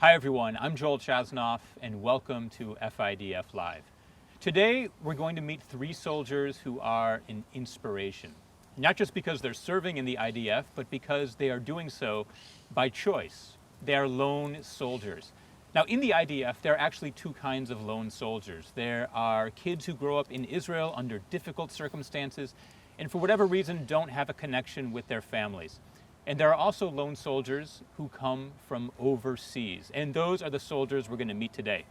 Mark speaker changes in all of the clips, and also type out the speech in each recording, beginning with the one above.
Speaker 1: Hi everyone, I'm Joel Chasnoff and welcome to FIDF Live. Today we're going to meet three soldiers who are an inspiration. Not just because they're serving in the IDF, but because they are doing so by choice. They are lone soldiers. Now in the IDF, there are actually two kinds of lone soldiers. There are kids who grow up in Israel under difficult circumstances and for whatever reason don't have a connection with their families. And there are also lone soldiers who come from overseas. And those are the soldiers we're going to meet today.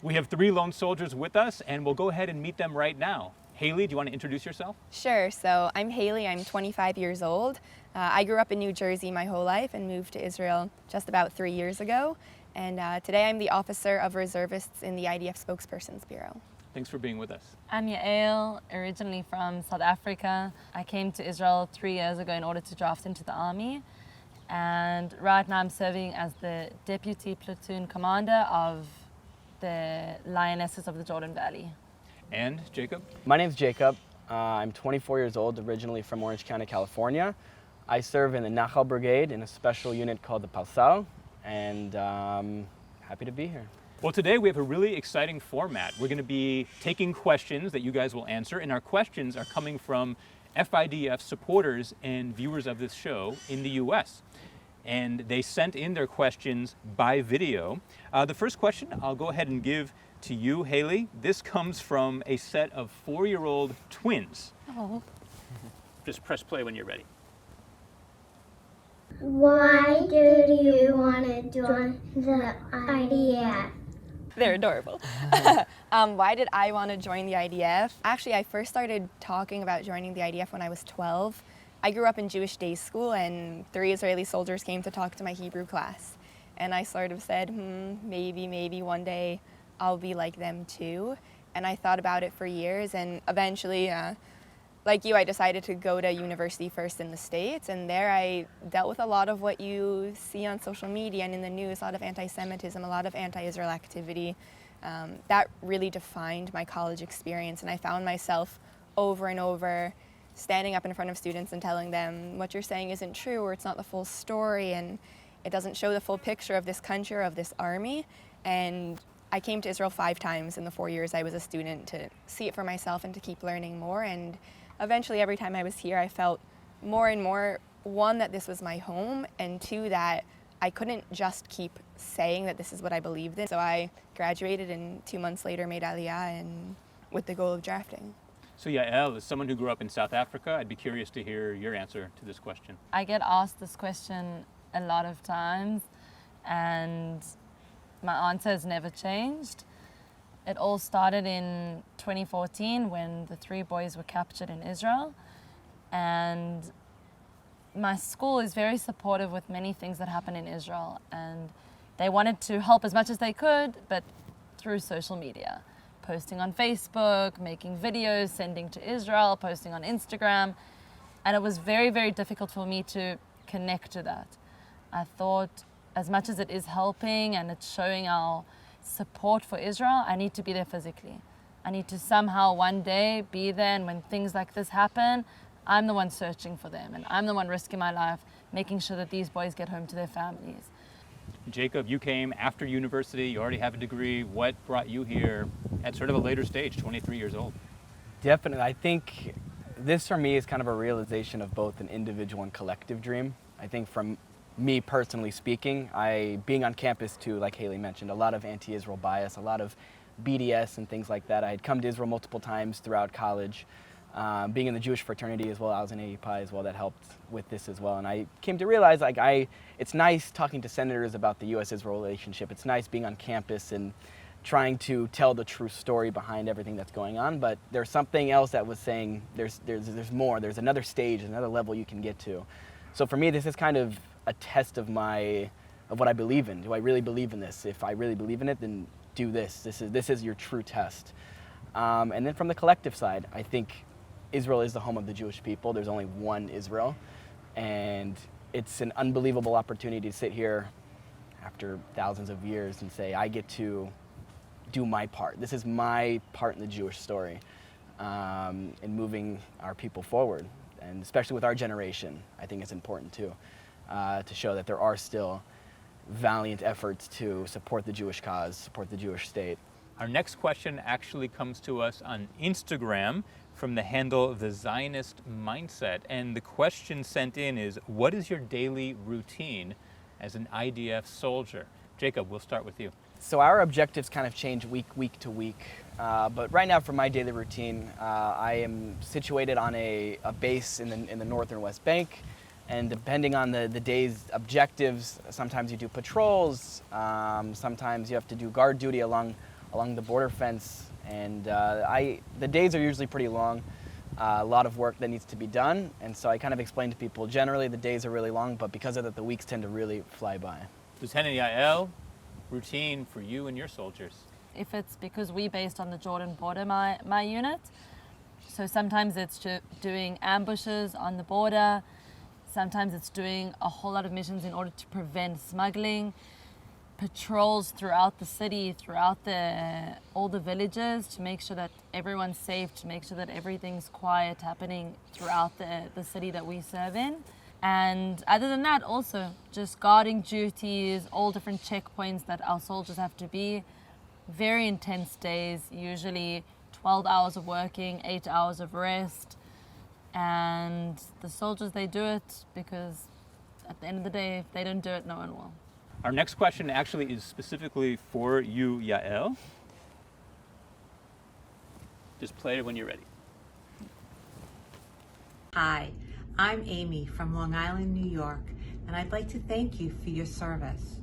Speaker 1: We have three lone soldiers with us, and we'll go ahead and meet them right now. Haley, do you want to introduce yourself?
Speaker 2: Sure. So I'm Haley. I'm 25 years old. I grew up in New Jersey my whole life and moved to Israel just about 3 years ago. And today I'm the Officer of Reservists in the IDF Spokesperson's Bureau.
Speaker 1: Thanks for being with us.
Speaker 3: I'm Yael, originally from South Africa. I came to Israel 3 years ago in order to draft into the army. And right now I'm serving as the Deputy Platoon Commander of the Lionesses of the Jordan Valley.
Speaker 1: And Jacob?
Speaker 4: My name's Jacob. I'm 24 years old, originally from Orange County, California. I serve in the Nachal Brigade in a special unit called the Palsal, and happy to be here.
Speaker 1: Well, today we have a really exciting format. We're going to be taking questions that you guys will answer, and our questions are coming from FIDF supporters and viewers of this show in the US. And they sent in their questions by video. The first question I'll go ahead and give to you, Haley. This comes from a set of 4-year-old twins.
Speaker 3: Oh.
Speaker 1: Just press play when you're ready.
Speaker 5: Why do you want to join the IDF?
Speaker 2: They're adorable. Why did I want to join the IDF? Actually, I first started talking about joining the IDF when I was 12. I grew up in Jewish day school, and 3 Israeli soldiers came to talk to my Hebrew class. And I sort of said, maybe one day I'll be like them too. And I thought about it for years, and eventually, like you, I decided to go to university first in the States, and there I dealt with a lot of what you see on social media and in the news, a lot of anti-Semitism, a lot of anti-Israel activity. That really defined my college experience, and I found myself over and over standing up in front of students and telling them what you're saying isn't true, or it's not the full story, and it doesn't show the full picture of this country or of this army. And I came to Israel 5 times in the 4 years I was a student to see it for myself and to keep learning more. And eventually, every time I was here, I felt more and more, one, that this was my home, and two, that I couldn't just keep saying that this is what I believed in. So I graduated, and 2 months later made Aliyah, and with the goal of drafting.
Speaker 1: So Yael, as someone who grew up in South Africa, I'd be curious to hear your answer to this question.
Speaker 3: I get asked this question a lot of times, and my answer has never changed. It all started in 2014 when the 3 boys were captured in Israel. And my school is very supportive with many things that happen in Israel. And they wanted to help as much as they could, but through social media. Posting on Facebook, making videos, sending to Israel, posting on Instagram. And it was very, very difficult for me to connect to that. I thought, as much as it is helping and it's showing our support for Israel, I need to be there physically. I need to somehow one day be there, and when things like this happen, I'm the one searching for them, and I'm the one risking my life, making sure that these boys get home to their families.
Speaker 1: Jacob, you came after university, you already have a degree. What brought you here at sort of a later stage, 23 years old?
Speaker 4: Definitely. I think this for me is kind of a realization of both an individual and collective dream. I think from me personally speaking, being on campus too, like Haley mentioned, a lot of anti-Israel bias, a lot of BDS and things like that. I had come to Israel multiple times throughout college, being in the Jewish fraternity as well. I was in API as well, that helped with this as well. And I came to realize it's nice talking to senators about the US-Israel relationship. It's nice being on campus and trying to tell the true story behind everything that's going on. But there's something else that was saying there's more, there's another stage, another level you can get to. So for me, this is kind of a test of what I believe in. Do I really believe in this? If I really believe in it, then do this. This is your true test. And then from the collective side, I think Israel is the home of the Jewish people. There's only one Israel. And it's an unbelievable opportunity to sit here after thousands of years and say, I get to do my part. This is my part in the Jewish story in moving our people forward. And especially with our generation, I think it's important too, to show that there are still valiant efforts to support the Jewish cause, support the Jewish state.
Speaker 1: Our next question actually comes to us on Instagram from the handle The Zionist Mindset. And the question sent in is, what is your daily routine as an IDF soldier? Jacob, we'll start with you.
Speaker 4: So our objectives kind of change week to week. But right now for my daily routine, I am situated on a base in the northern West Bank. And depending on the day's objectives, sometimes you do patrols, sometimes you have to do guard duty along the border fence. And the days are usually pretty long, a lot of work that needs to be done. And so I kind of explain to people, generally the days are really long, but because of that, the weeks tend to really fly by.
Speaker 1: Lieutenant Yael, routine for you and your soldiers.
Speaker 3: If it's because we based on the Jordan border, my unit, so sometimes it's doing ambushes on the border, sometimes it's doing a whole lot of missions in order to prevent smuggling, patrols throughout the city, throughout all the villages to make sure that everyone's safe, to make sure that everything's quiet happening throughout the city that we serve in. And other than that, also just guarding duties, all different checkpoints that our soldiers have to be. Very intense days, usually 12 hours of working, 8 hours of rest. And the soldiers, they do it because at the end of the day, if they don't do it, no one will.
Speaker 1: Our next question actually is specifically for you, Yael. Just play it when you're ready.
Speaker 6: Hi, I'm Amy from Long Island, New York, and I'd like to thank you for your service.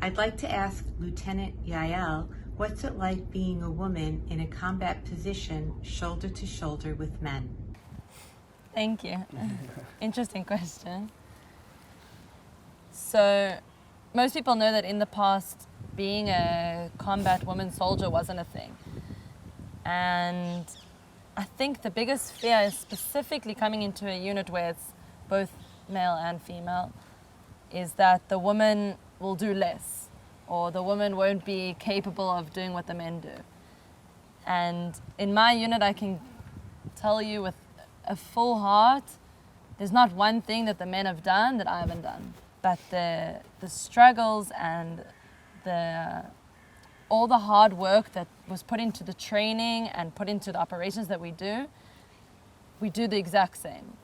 Speaker 6: I'd like to ask Lieutenant Yael, what's it like being a woman in a combat position shoulder to shoulder with men?
Speaker 3: Thank you. Interesting question. So, most people know that in the past, being a combat woman soldier wasn't a thing. And I think the biggest fear is specifically coming into a unit where it's both male and female, is that the woman will do less, or the woman won't be capable of doing what the men do. And in my unit, I can tell you with a full heart, there's not one thing that the men have done that I haven't done. But the struggles and all the hard work that was put into the training and put into the operations that we do the exact same.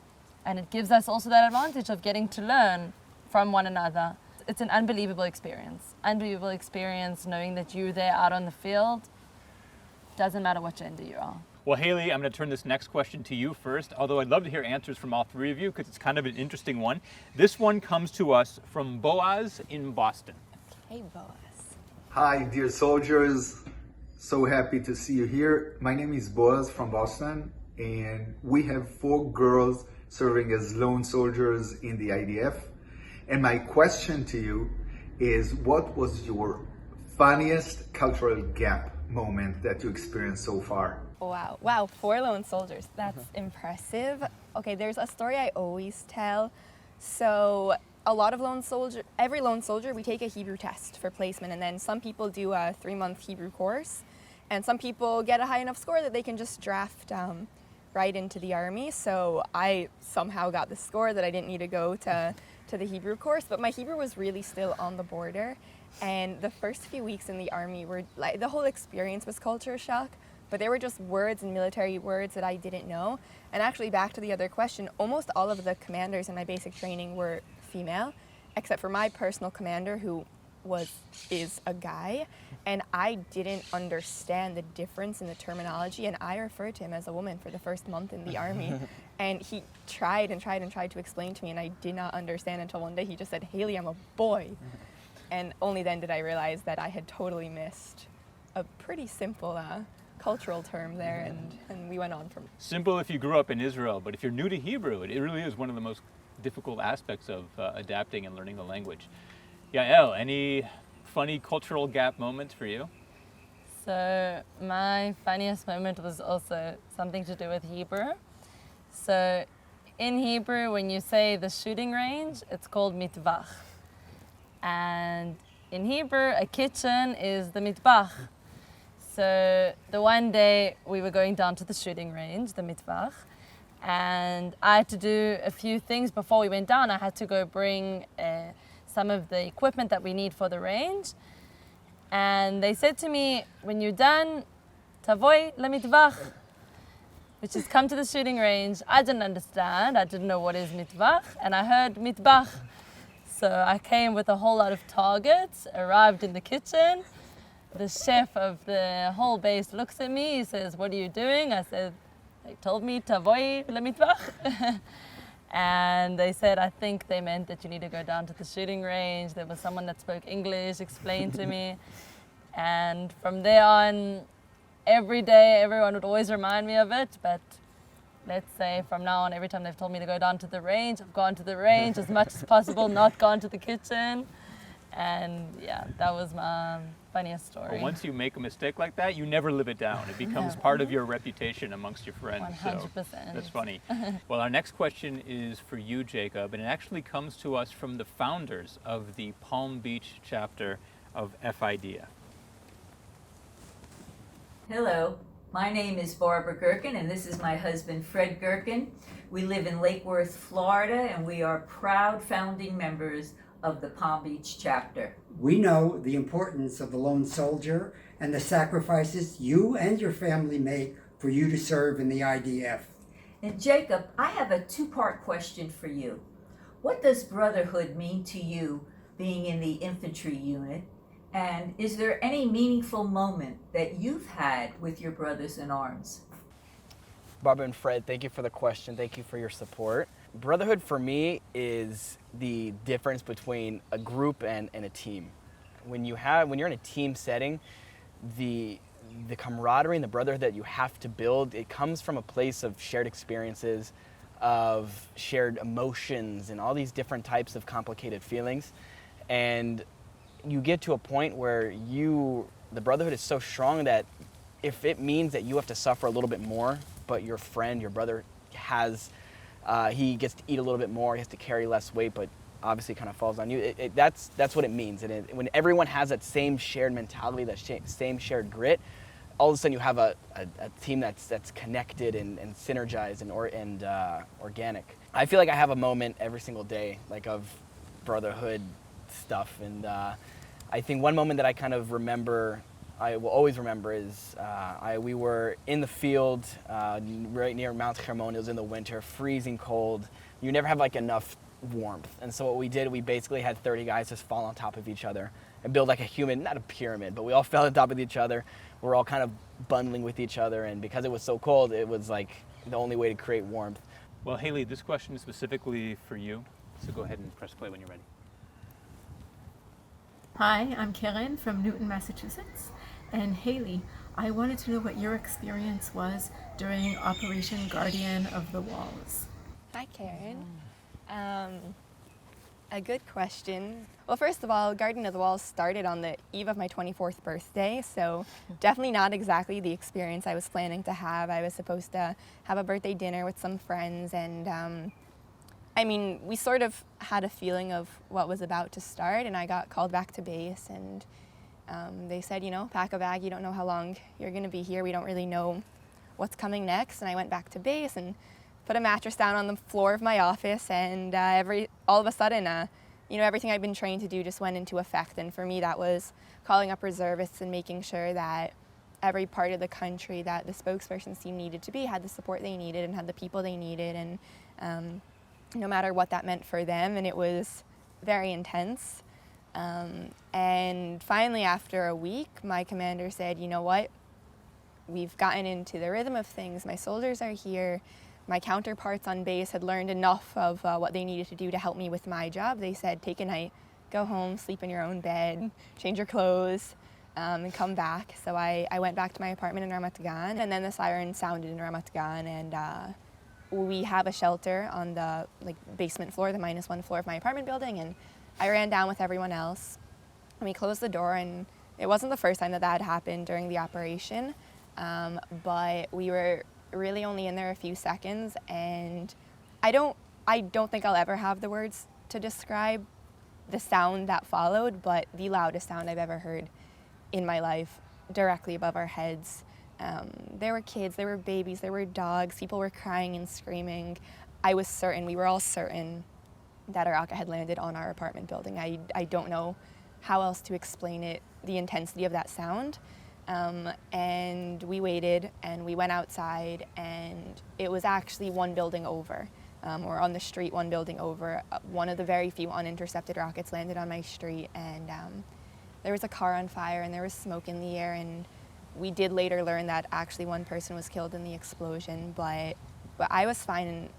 Speaker 3: And it gives us also that advantage of getting to learn from one another. It's an unbelievable experience knowing that you're there out on the field. Doesn't matter what gender you are.
Speaker 1: Well, Haley, I'm going to turn this next question to you first, although I'd love to hear answers from all three of you because it's kind of an interesting one. This one comes to us from Boaz in Boston.
Speaker 2: Hey, Boaz.
Speaker 7: Hi, dear soldiers. So happy to see you here. My name is Boaz from Boston, and we have 4 girls serving as lone soldiers in the IDF. And my question to you is, what was your funniest cultural gap moment that you experienced so far?
Speaker 2: Wow, 4 lone soldiers. That's impressive. Okay, there's a story I always tell. So every lone soldier, we take a Hebrew test for placement, and then some people do a 3-month Hebrew course, and some people get a high enough score that they can just draft right into the army. So I somehow got the score that I didn't need to go to the Hebrew course, but my Hebrew was really still on the border. And the first few weeks in the army were like, the whole experience was culture shock, but there were just words and military words that I didn't know. And actually, back to the other question, almost all of the commanders in my basic training were female, except for my personal commander, who is a guy, and I didn't understand the difference in the terminology, and I referred to him as a woman for the first month in the army. And he tried to explain to me, and I did not understand until one day he just said, "Haley, I'm a boy." And only then did I realize that I had totally missed a pretty simple cultural term there, and we went on from it.
Speaker 1: Simple if you grew up in Israel, but if you're new to Hebrew, it really is one of the most difficult aspects of adapting and learning the language. Yael, any funny cultural gap moments for you?
Speaker 3: So my funniest moment was also something to do with Hebrew. So in Hebrew, when you say the shooting range, it's called mitvach. And in Hebrew, a kitchen is the mitbach. So the one day we were going down to the shooting range, the mitvach, and I had to do a few things before we went down. I had to go bring some of the equipment that we need for the range. And they said to me, when you're done, tavoi lemitvach, which is come to the shooting range. I didn't understand. I didn't know what is mitvach, and I heard mitbach. So I came with a whole lot of targets, arrived in the kitchen. The chef of the whole base looks at me, he says, "What are you doing?" I said, "They told me tavoi lemitvach." And they said, I think they meant that you need to go down to the shooting range. There was someone that spoke English, explained to me. And from there on, every day, everyone would always remind me of it. But let's say from now on, every time they've told me to go down to the range, I've gone to the range as much as possible, not gone to the kitchen. And yeah, that was my funniest story.
Speaker 1: But once you make a mistake like that, you never live it down. It becomes part of your reputation amongst your friends.
Speaker 3: 100%.
Speaker 1: So that's funny. Well, our next question is for you, Jacob, and it actually comes to us from the founders of the Palm Beach chapter of FIDF.
Speaker 8: Hello, my name is Barbara Gherkin, and this is my husband, Fred Gherkin. We live in Lake Worth, Florida, and we are proud founding members of the Palm Beach chapter.
Speaker 9: We know the importance of the lone soldier and the sacrifices you and your family make for you to serve in the IDF.
Speaker 8: And Jacob, I have a two-part question for you. What does brotherhood mean to you being in the infantry unit? And is there any meaningful moment that you've had with your brothers in arms?
Speaker 4: Barbara and Fred, thank you for the question. Thank you for your support. Brotherhood for me is the difference between a group and a team. When you're in a team setting, the camaraderie and the brotherhood that you have to build, it comes from a place of shared experiences, of shared emotions, and all these different types of complicated feelings. And you get to a point where the brotherhood is so strong that if it means that you have to suffer a little bit more, but your friend, your brother he gets to eat a little bit more, he has to carry less weight, but obviously it kind of falls on you. That's what it means. And when everyone has that same shared mentality, that same shared grit, all of a sudden you have a team that's connected and synergized and organic. I feel like I have a moment every single day, like of brotherhood stuff. And I think one moment that I kind of remember, I will always remember, is we were in the field right near Mount Hermon. It was in the winter, freezing cold. You never have like enough warmth. And so what we did, we basically had 30 guys just fall on top of each other and build like a human, not a pyramid, but we all fell on top of each other. We're all kind of bundling with each other. And because it was so cold, it was like the only way to create warmth.
Speaker 1: Well, Hayley, this question is specifically for you. So go ahead and press play when you're ready.
Speaker 10: Hi, I'm Karen from Newton, Massachusetts. And Hayley, I wanted to know what your experience was during Operation Guardian of the Walls.
Speaker 2: Hi, Karen. A good question. Well, first of all, Guardian of the Walls started on the eve of my 24th birthday, so definitely not exactly the experience I was planning to have. I was supposed to have a birthday dinner with some friends, and I mean, we sort of had a feeling of what was about to start, and I got called back to base, and they said, you know, pack a bag, you don't know how long you're going to be here, we don't really know what's coming next. And I went back to base and put a mattress down on the floor of my office, and all of a sudden, you know, everything I'd been trained to do just went into effect. And for me, that was calling up reservists and making sure that every part of the country that the spokesperson's team needed to be had the support they needed and had the people they needed, and no matter what that meant for them. And it was very intense. And finally, after a week, my commander said, you know what, we've gotten into the rhythm of things. My soldiers are here. My counterparts on base had learned enough of what they needed to do to help me with my job. They said, take a night, go home, sleep in your own bed, change your clothes, and come back. So I went back to my apartment in Ramat Gan, and then the siren sounded in Ramat Gan, and we have a shelter on the basement floor, the -1 floor of my apartment building, and I ran down with everyone else, and we closed the door. And it wasn't the first time that had happened during the operation, but we were really only in there a few seconds, and I don't think I'll ever have the words to describe the sound that followed, but the loudest sound I've ever heard in my life, directly above our heads. There were kids, there were babies, there were dogs, people were crying and screaming. I was certain, we were all certain that a rocket had landed on our apartment building. I don't know how else to explain it, the intensity of that sound. And we waited and we went outside, and it was actually one building over, or on the street one building over. One of the very few unintercepted rockets landed on my street, and there was a car on fire and there was smoke in the air, and we did later learn that actually one person was killed in the explosion, but I was fine. And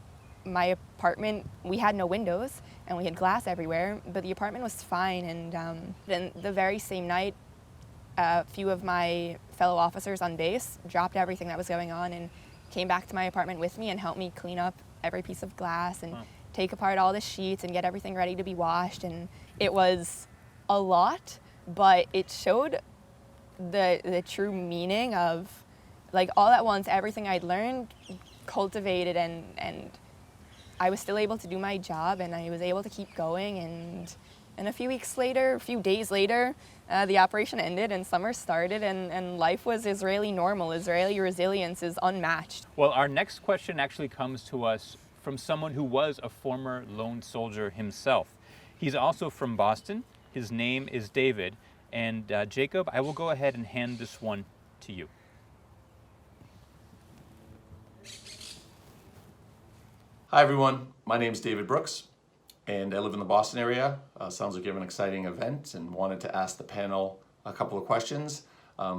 Speaker 2: my apartment, we had no windows and we had glass everywhere, but the apartment was fine. And then the very same night, a few of my fellow officers on base dropped everything that was going on and came back to my apartment with me and helped me clean up every piece of glass and take apart all the sheets and get everything ready to be washed. And it was a lot, but it showed the true meaning of, like, all at once, everything I'd learned, cultivated, and I was still able to do my job, and I was able to keep going. And a few days later, the operation ended and summer started, and life was Israeli normal. Israeli resilience is unmatched.
Speaker 1: Well, our next question actually comes to us from someone who was a former lone soldier himself. He's also from Boston. His name is David. And Jacob, I will go ahead and hand this one to you.
Speaker 11: Hi everyone, my name is David Brooks, and I live in the Boston area. Sounds like you have an exciting event, and wanted to ask the panel a couple of questions.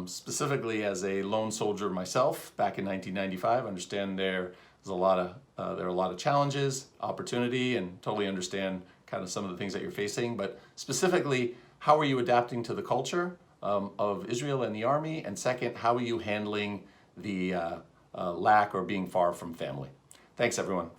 Speaker 11: Specifically, as a lone soldier myself back in 1995, I understand there are a lot of challenges, opportunity, and totally understand kind of some of the things that you're facing. But specifically, how are you adapting to the culture of Israel and the Army? And second, how are you handling the lack or being far from family? Thanks, everyone.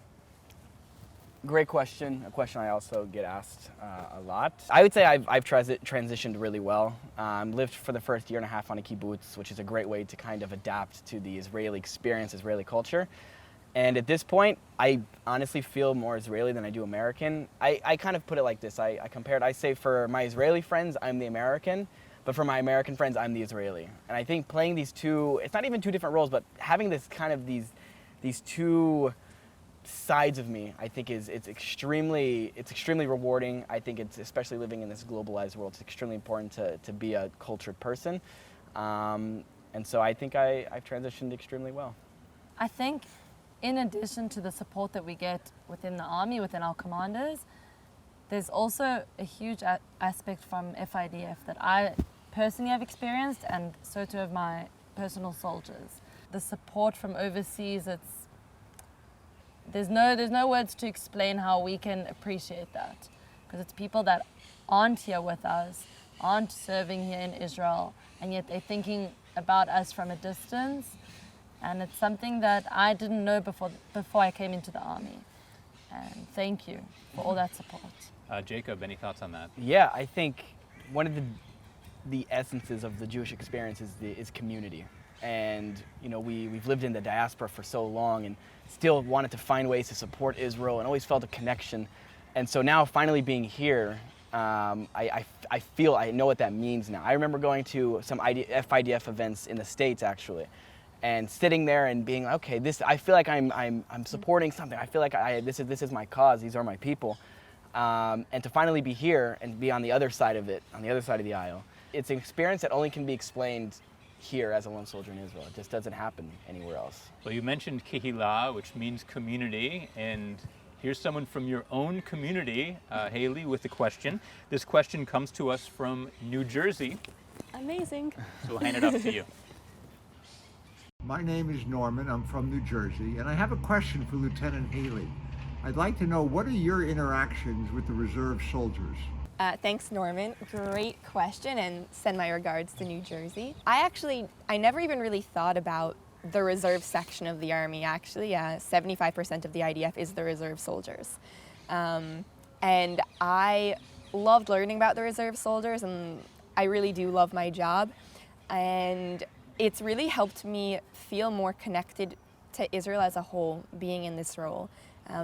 Speaker 4: Great question, a question I also get asked a lot. I would say I've transitioned really well. Lived for the first year and a half on a kibbutz, which is a great way to kind of adapt to the Israeli experience, Israeli culture. And at this point, I honestly feel more Israeli than I do American. I kind of put it like this. I compared, I say for my Israeli friends, I'm the American, but for my American friends, I'm the Israeli. And I think playing these two, it's not even two different roles, but having this kind of these two sides of me, I think it's extremely rewarding. I think it's, especially living in this globalized world, it's extremely important to be a cultured person. And so I think I've transitioned extremely well.
Speaker 3: I think in addition to the support that we get within the Army, within our commanders, there's also a huge aspect from FIDF that I personally have experienced, and so too have my personal soldiers. The support from overseas, there's no words to explain how we can appreciate that, because it's people that aren't here with us, aren't serving here in Israel, and yet they're thinking about us from a distance. And it's something that I didn't know before I came into the Army. And thank you for all that support.
Speaker 1: Jacob, any thoughts on that?
Speaker 4: Yeah, I think one of the essences of the Jewish experience is community. And you know, we've lived in the diaspora for so long and still wanted to find ways to support Israel and always felt a connection. And so now finally being here, I feel I know what that means now. I remember going to some FIDF events in the States actually, and sitting there and being, okay, I feel like I'm supporting something. I feel like this is my cause. These are my people. And to finally be here and be on the other side of it, on the other side of the aisle, it's an experience that only can be explained here as a lone soldier in Israel. It just doesn't happen anywhere else.
Speaker 1: Well, you mentioned Kehillah, which means community, and here's someone from your own community, Hayley, with a question. This question comes to us from New Jersey.
Speaker 2: Amazing.
Speaker 1: So we'll hand it off to you.
Speaker 12: My name is Norman. I'm from New Jersey, and I have a question for Lieutenant Hayley. I'd like to know, what are your interactions with the reserve soldiers?
Speaker 2: Thanks, Norman. Great question, and send my regards to New Jersey. I never even really thought about the reserve section of the Army. Actually, 75% of the IDF is the reserve soldiers. And I loved learning about the reserve soldiers, and I really do love my job. And it's really helped me feel more connected to Israel as a whole, being in this role.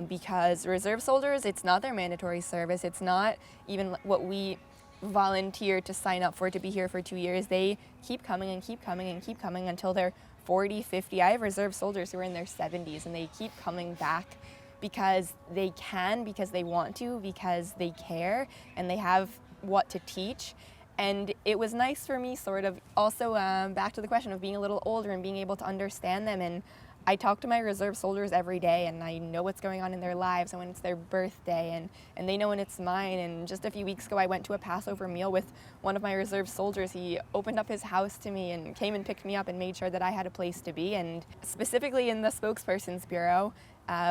Speaker 2: Because reserve soldiers, it's not their mandatory service. It's not even what we volunteer to sign up for, to be here for 2 years. They keep coming and keep coming and keep coming until they're 40, 50. I have reserve soldiers who are in their 70s, and they keep coming back because they can, because they want to, because they care, and they have what to teach. And it was nice for me, sort of, also back to the question of being a little older and being able to understand them. And I talk to my reserve soldiers every day, and I know what's going on in their lives and when it's their birthday, and they know when it's mine. And just a few weeks ago, I went to a Passover meal with one of my reserve soldiers. He opened up his house to me and came and picked me up and made sure that I had a place to be. And specifically in the Spokesperson's Bureau,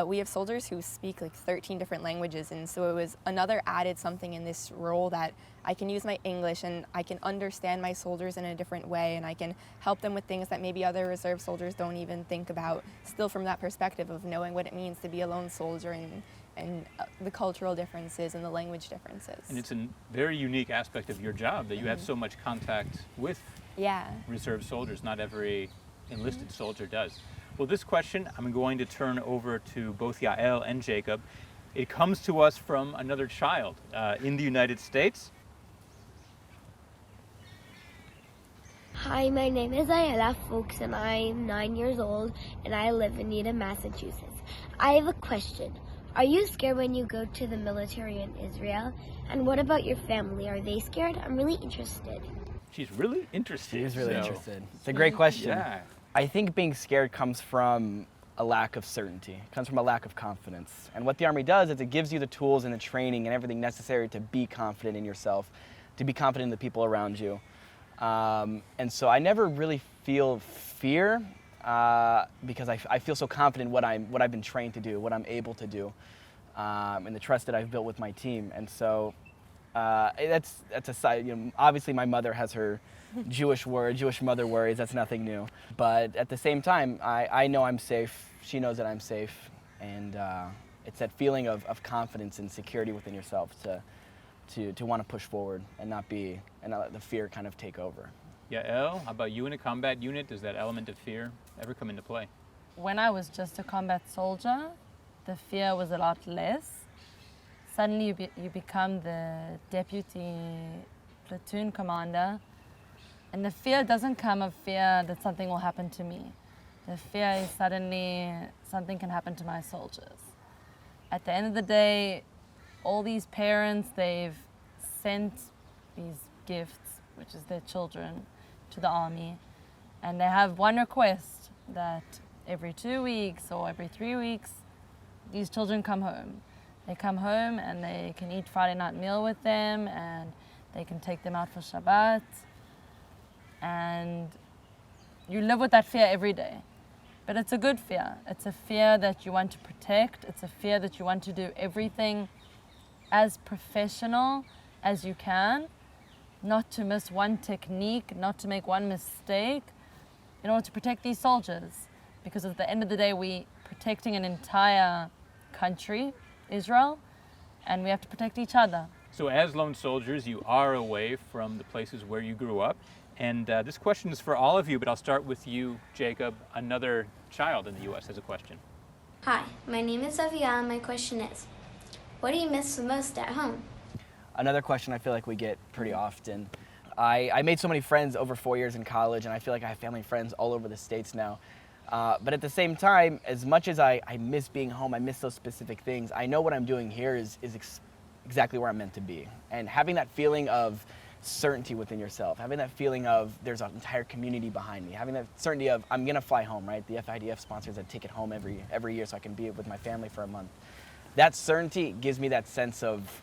Speaker 2: we have soldiers who speak like 13 different languages, and so it was another added something in this role that I can use my English and I can understand my soldiers in a different way, and I can help them with things that maybe other reserve soldiers don't even think about, still from that perspective of knowing what it means to be a lone soldier and the cultural differences and the language differences.
Speaker 1: And it's a very unique aspect of your job that you have so much contact with reserve soldiers. Not every enlisted soldier does. Well, this question I'm going to turn over to both Yael and Jacob. It comes to us from another child in the United States.
Speaker 5: Hi, my name is Ayala Fuchs, and I'm 9 years old, and I live in Needham, Massachusetts. I have a question. Are you scared when you go to the military in Israel? And what about your family? Are they scared? I'm really interested.
Speaker 1: She's really interested.
Speaker 4: She is really interested. It's a great question.
Speaker 1: Yeah.
Speaker 4: I think being scared comes from a lack of certainty. It comes from a lack of confidence. And what the Army does is it gives you the tools and the training and everything necessary to be confident in yourself, to be confident in the people around you. And so I never really feel fear because I feel so confident in what I've been trained to do, what I'm able to do, and the trust that I've built with my team. And so that's a side. You know, obviously my mother has her Jewish mother worries. That's nothing new. But at the same time, I know I'm safe. She knows that I'm safe, and it's that feeling of confidence and security within yourself to want to push forward and not let the fear kind of take over.
Speaker 1: Yael, how about you in a combat unit? Does that element of fear ever come into play?
Speaker 3: When I was just a combat soldier, the fear was a lot less. Suddenly you become the deputy platoon commander, and the fear doesn't come of fear that something will happen to me. The fear is suddenly something can happen to my soldiers. At the end of the day, all these parents, they've sent these gifts, which is their children, to the Army, and they have one request, that every 2 weeks or every 3 weeks, these children come home. They come home and they can eat Friday night meal with them, and they can take them out for Shabbat. And you live with that fear every day. But it's a good fear. It's a fear that you want to protect. It's a fear that you want to do everything as professional as you can, not to miss one technique, not to make one mistake, in order to protect these soldiers. Because at the end of the day, we're protecting an entire country, Israel, and we have to protect each other.
Speaker 1: So as lone soldiers, you are away from the places where you grew up. And this question is for all of you, but I'll start with you, Jacob. Another child in the U.S. has a question.
Speaker 5: Hi, my name is Avia, and my question is, what do you miss the most at home?
Speaker 4: Another question I feel like we get pretty often. I made so many friends over 4 years in college, and I feel like I have family and friends all over the States now. But at the same time, as much as I miss being home, I miss those specific things, I know what I'm doing here is exactly where I'm meant to be. And having that feeling of certainty within yourself, having that feeling of there's an entire community behind me, having that certainty of I'm gonna fly home, right? The FIDF sponsors a ticket home every year so I can be with my family for a month. That certainty gives me that sense of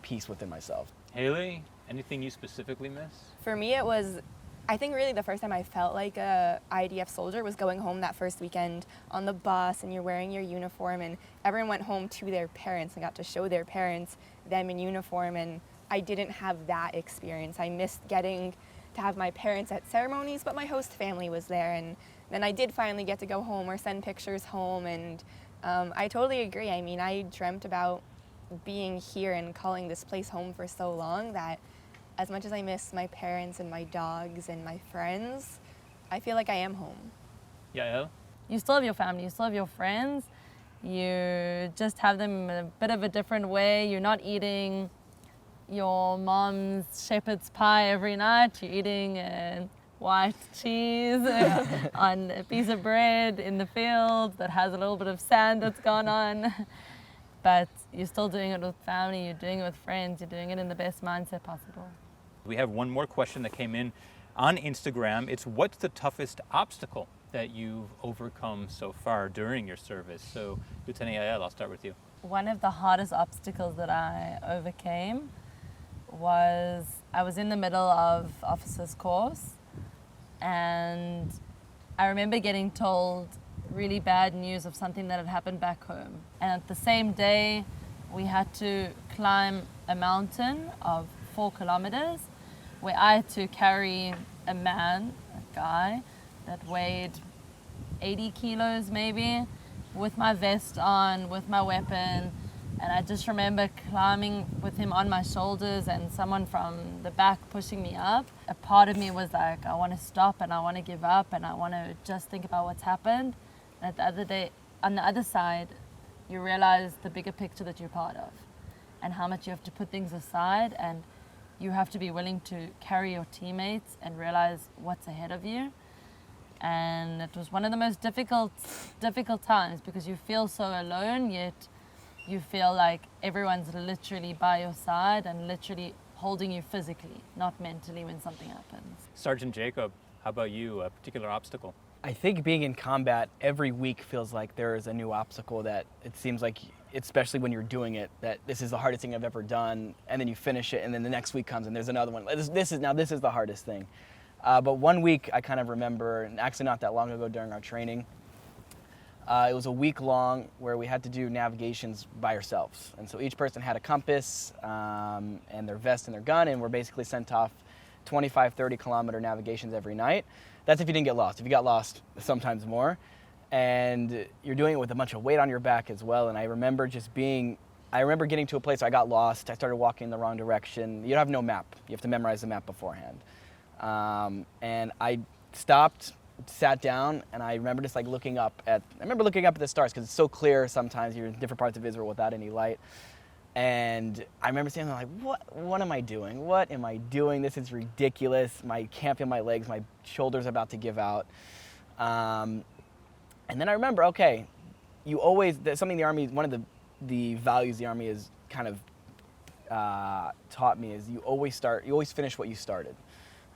Speaker 4: peace within myself.
Speaker 1: Hayley, anything you specifically miss?
Speaker 2: For me, it was, I think really the first time I felt like a IDF soldier was going home that first weekend on the bus, and you're wearing your uniform, and everyone went home to their parents and got to show their parents them in uniform, and I didn't have that experience. I missed getting to have my parents at ceremonies, but my host family was there, and then I did finally get to go home or send pictures home, and I totally agree. I mean, I dreamt about being here and calling this place home for so long that as much as I miss my parents and my dogs and my friends, I feel like I am home.
Speaker 1: Yael?
Speaker 3: You still have your family, you still have your friends, you just have them in a bit of a different way. You're not eating your mom's shepherd's pie every night, you're eating white cheese on a piece of bread in the field that has a little bit of sand that's gone on. But you're still doing it with family, you're doing it with friends, you're doing it in the best mindset possible.
Speaker 1: We have one more question that came in on Instagram. It's, what's the toughest obstacle that you've overcome so far during your service? So, Lieutenant Yael, I'll start with you.
Speaker 3: One of the hardest obstacles that I overcame was I was in the middle of officers course, and I remember getting told really bad news of something that had happened back home. And at the same day, we had to climb a mountain of 4 kilometers where I had to carry a man, a guy, that weighed 80 kilos maybe, with my vest on, with my weapon. And I just remember climbing with him on my shoulders and someone from the back pushing me up. A part of me was like, I want to stop and I want to give up and I want to just think about what's happened. And on the other side, you realize the bigger picture that you're part of and how much you have to put things aside, and you have to be willing to carry your teammates and realize what's ahead of you. And it was one of the most difficult times because you feel so alone, yet you feel like everyone's literally by your side and literally holding you physically, not mentally, when something happens.
Speaker 1: Sergeant Jacob, how about you? A particular obstacle?
Speaker 4: I think being in combat every week feels like there is a new obstacle that it seems like, especially when you're doing it, that this is the hardest thing I've ever done, and then you finish it and then the next week comes and there's another one. This is the hardest thing. But one week I kind of remember, and actually not that long ago during our training, it was a week long where we had to do navigations by ourselves. And so each person had a compass and their vest and their gun, and we're basically sent off 25, 30 kilometer navigations every night. That's if you didn't get lost. If you got lost, sometimes more. And you're doing it with a bunch of weight on your back as well. And I remember getting to a place where I got lost. I started walking in the wrong direction. You have no map. You have to memorize the map beforehand. And I stopped, sat down, and I remember just like looking up at the stars because it's so clear sometimes. You're in different parts of Israel without any light. And I remember saying like, what am I doing? What am I doing? This is ridiculous. I can't feel my legs. My shoulder's about to give out. And then I remember, okay, something the Army, one of the values the Army has kind of taught me is you always finish what you started.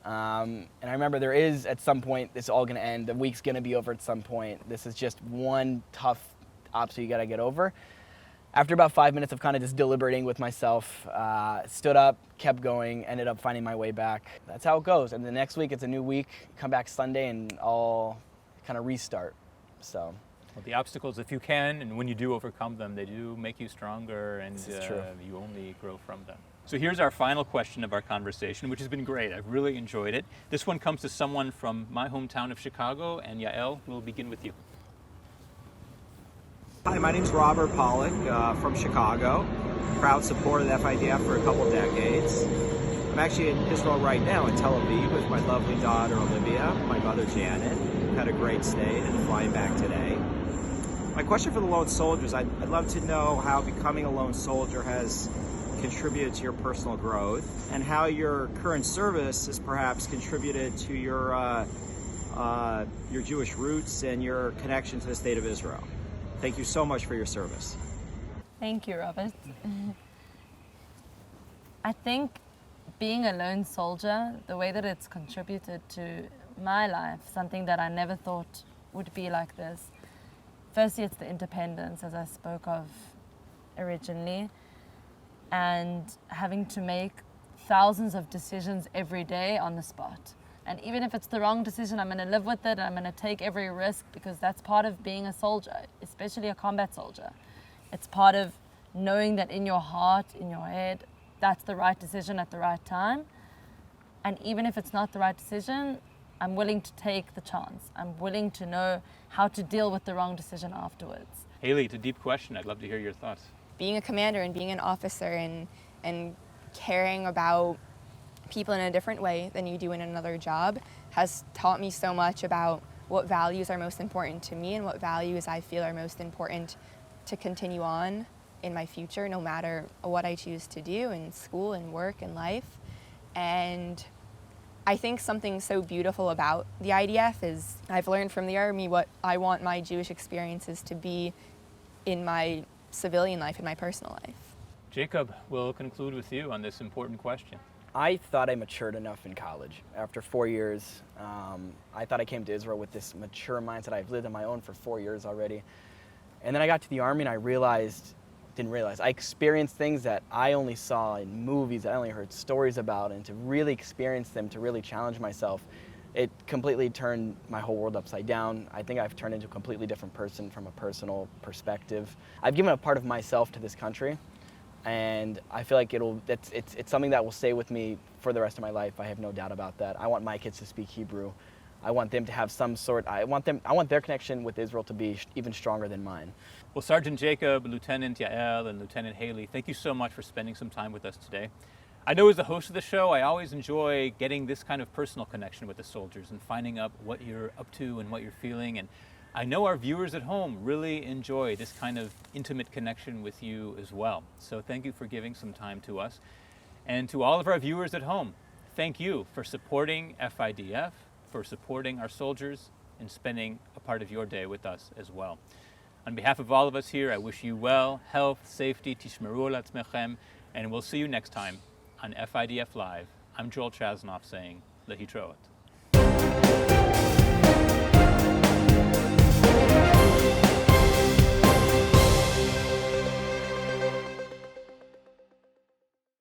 Speaker 4: And I remember there is, at some point, this is all going to end. The week's going to be over at some point. This is just one tough obstacle you got to get over. After about 5 minutes of kind of just deliberating with myself, stood up, kept going, ended up finding my way back. That's how it goes. And the next week, it's a new week. Come back Sunday, and I'll kind of restart. So.
Speaker 1: Well, the obstacles, if you can, and when you do overcome them, they do make you stronger, and you only grow from them. So here's our final question of our conversation, which has been great. I've really enjoyed it. This one comes to someone from my hometown of Chicago, and Yael, we'll begin with you.
Speaker 13: Hi, my name's Robert Pollock from Chicago. Proud supporter of the FIDF for a couple decades. I'm actually in Israel right now in Tel Aviv with my lovely daughter Olivia, my mother Janet. Had a great stay and flying back today. My question for the lone soldiers, I'd love to know how becoming a lone soldier has contributed to your personal growth and how your current service has perhaps contributed to your Jewish roots and your connection to the state of Israel. Thank you so much for your service.
Speaker 3: Thank you, Robert. I think being a lone soldier, the way that it's contributed to my life, something that I never thought would be like this. Firstly, it's the independence, as I spoke of originally, and having to make thousands of decisions every day on the spot. And even if it's the wrong decision, I'm going to live with it. I'm going to take every risk because that's part of being a soldier, especially a combat soldier. It's part of knowing that in your heart, in your head, that's the right decision at the right time. And even if it's not the right decision, I'm willing to take the chance. I'm willing to know how to deal with the wrong decision afterwards.
Speaker 1: Hayley, it's a deep question. I'd love to hear your thoughts.
Speaker 2: Being a commander and being an officer and caring about people in a different way than you do in another job has taught me so much about what values are most important to me and what values I feel are most important to continue on in my future, no matter what I choose to do in school and work and life. And I think something so beautiful about the IDF is I've learned from the Army what I want my Jewish experiences to be in my civilian life, in my personal life.
Speaker 1: Jacob, we'll conclude with you on this important question.
Speaker 4: I thought I matured enough in college. After 4 years, I thought I came to Israel with this mature mindset. I've lived on my own for 4 years already. And then I got to the Army and I experienced things that I only saw in movies, that I only heard stories about, and to really experience them, to really challenge myself, it completely turned my whole world upside down. I think I've turned into a completely different person from a personal perspective. I've given a part of myself to this country, and I feel like it's something that will stay with me for the rest of my life. I have no doubt about that. I want my kids to speak Hebrew. I want them to have I want their connection with Israel to be even stronger than mine.
Speaker 1: Well, Sergeant Jacob, Lieutenant Yael, and Lieutenant Haley, thank you so much for spending some time with us today. I know as the host of the show, I always enjoy getting this kind of personal connection with the soldiers and finding out what you're up to and what you're feeling. And I know our viewers at home really enjoy this kind of intimate connection with you as well. So thank you for giving some time to us. And to all of our viewers at home, thank you for supporting FIDF, for supporting our soldiers, and spending a part of your day with us as well. On behalf of all of us here, I wish you well, health, safety, tishmeru al atzmechem, and we'll see you next time on FIDF Live. I'm Joel Chasnoff saying, Lehitraot.